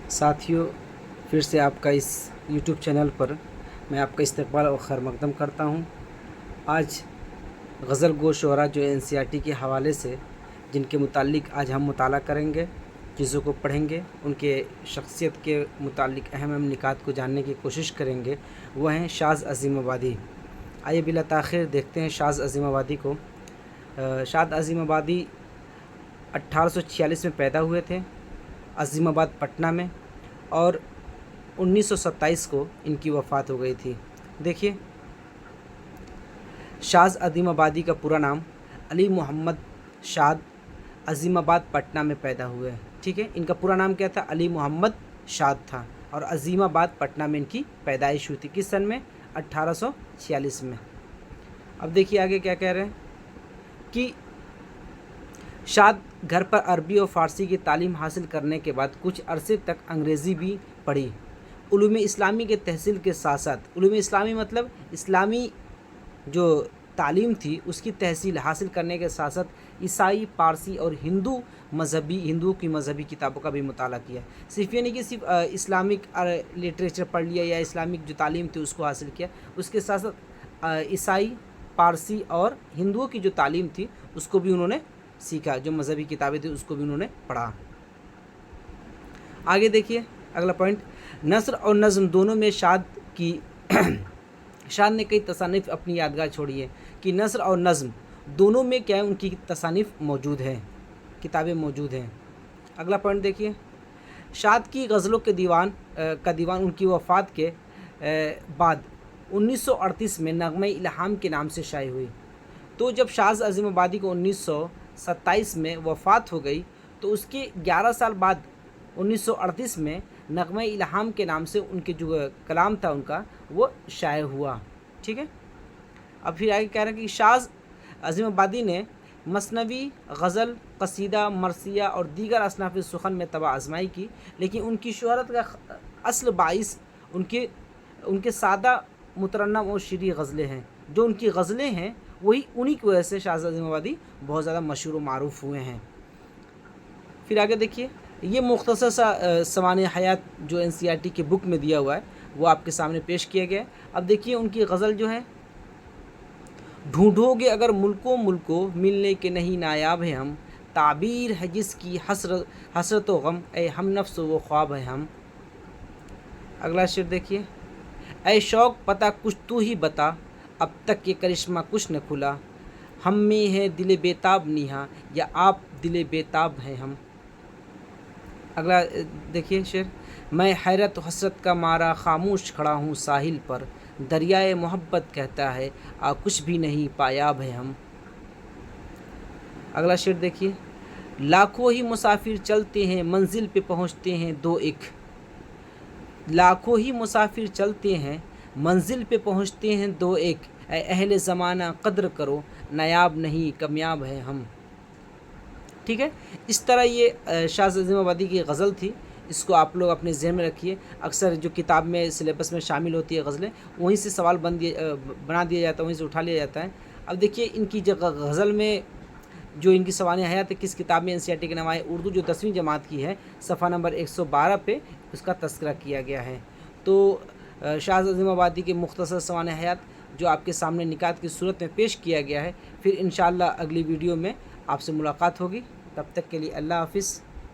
साथियों, फिर से आपका इस यूट्यूब चैनल पर मैं आपका इस्तकबाल और खैर मकदम करता हूँ। आज गज़ल गो शुअरा जो एनसीईआरटी के हवाले से जिनके मुतालिक आज हम मुताला करेंगे, चीज़ों को पढ़ेंगे, उनके शख्सियत के मुतालिक अहम अहम निकात को जानने की कोशिश करेंगे, वह हैं शाज़ अज़ीमाबादी। आइए बिला ताख़िर देखते हैं शाज़ अज़ीमाबादी को। शाज़ अज़ीमाबादी 1846 में पैदा हुए थे अज़ीमाबाद पटना में, और 1927 को इनकी वफ़ात हो गई थी। देखिए, शाज़ अज़ीमाबादी का पूरा नाम अली मोहम्मद शाद, अज़ीमाबाद पटना में पैदा हुए। ठीक है, इनका पूरा नाम क्या था? अली मोहम्मद शाद था, और अज़ीमाबाद पटना में इनकी पैदाइश हुई थी। किस सन में? 1846 में। अब देखिए आगे क्या कह रहे हैं कि शाद घर पर अरबी और फ़ारसी की तालीम हासिल करने के बाद कुछ अरसे तक अंग्रेज़ी भी पढ़ी। उलूम इस्लामी के तहसील के साथ साथ, उलूम इस्लामी मतलब इस्लामी जो तालीम थी उसकी तहसील हासिल करने के साथ साथ ईसाई, पारसी और हिंदुओं की मज़हबी किताबों का भी मुताला किया। सिर्फ ये नहीं कि सिर्फ इस्लामिक लिटरेचर पढ़ लिया या इस्लामिक जो तालीम थी उसको हासिल किया, उसके साथ साथ ईसाई, पारसी और हिंदुओं की जो तालीम थी उसको भी उन्होंने सीखा। जो मज़हबी किताबें थी उसको भी उन्होंने पढ़ा। आगे देखिए अगला पॉइंट, नस्र और नज़्म दोनों में शाद ने कई तसानीफ़ अपनी यादगार छोड़ी है कि नस्र और नज़्म दोनों में क्या है, उनकी तसानीफ़ मौजूद हैं, किताबें मौजूद हैं। अगला पॉइंट देखिए, शाद की गज़लों के दीवान उनकी वफ़ात के बाद 1938 में नग़्मे इल्हाम के नाम से शाये हुई। तो जब शाज़ अज़ीमाबादी को 1927 में वफ़ात हो गई तो उसके 11 साल बाद 1938 में नग़्मे इल्हाम के नाम से उनके जो कलाम था उनका वो शाये हुआ। ठीक है, अब फिर आगे कह रहे हैं कि शाज़ अज़ीमाबादी ने मसनवी, गज़ल, कसीदा, मरसिया और दीगर असनाफ़ सुख़न में तबाह आज़माई की, लेकिन उनकी शोहरत का असल बाइस उनके सादा, मुतरन्नम और शीरीं गज़लें हैं। जो उनकी गज़लें हैं वही उन्हीं की वजह से शाज़ अज़ीमाबादी बहुत ज़्यादा मशहूर व मारूफ़ हुए हैं। फिर आगे देखिए, ये मुख्तसर सा सवाने हयात जो एनसीईआरटी की बुक में दिया हुआ है वो आपके सामने पेश किया गया है। अब देखिए उनकी गज़ल जो है, ढूंढोगे अगर मुल्को मिलने के नहीं नायाब है हम, ताबीर है जिसकी हसरत व गम, ए हम नफ्स वो ख्वाब है हम। अगला शेर देखिए, ए शौक़ पता कुछ तू ही बता, अब तक ये करिश्मा कुछ न खुला, हम में है दिल बेताब निहा, या आप दिल बेताब हैं हम। अगला देखिए शेर, मैं हैरत हसरत का मारा खामोश खड़ा हूँ साहिल पर, दरियाए मोहब्बत कहता है कुछ भी नहीं पायाब है हम। अगला शेर देखिए, लाखों ही मुसाफिर चलते हैं मंजिल पे पहुँचते हैं दो एक, लाखों ही मुसाफिर चलते हैं मंजिल पे पहुँचते हैं दो एक, अहले ज़माना कद्र करो नायाब नहीं कामयाब है हम। ठीक है, इस तरह ये शाज़ अज़ीमाबादी की गज़ल थी। इसको आप लोग अपने ज़हन में रखिए। अक्सर जो किताब में सिलेबस में शामिल होती है गज़लें, वहीं से सवाल बना दिया जाता है, वहीं से उठा लिया जाता है। अब देखिए इनकी जो गज़ल में जो इनकी सवाने हयात है किस किताब में एनसीईआरटी के नाम आए, उर्दू जो 10वीं जमात की है, सफ़ा नंबर 112 पे उसका तज़किरा किया गया है। तो शाज़ अज़ीमाबादी के मुख्तसर सवाने हयात जो आपके सामने निकात की सूरत में पेश किया गया है। फिर इंशाअल्लाह अगली वीडियो में आपसे मुलाकात होगी। तब तक के लिए अल्लाह हाफ़िज़।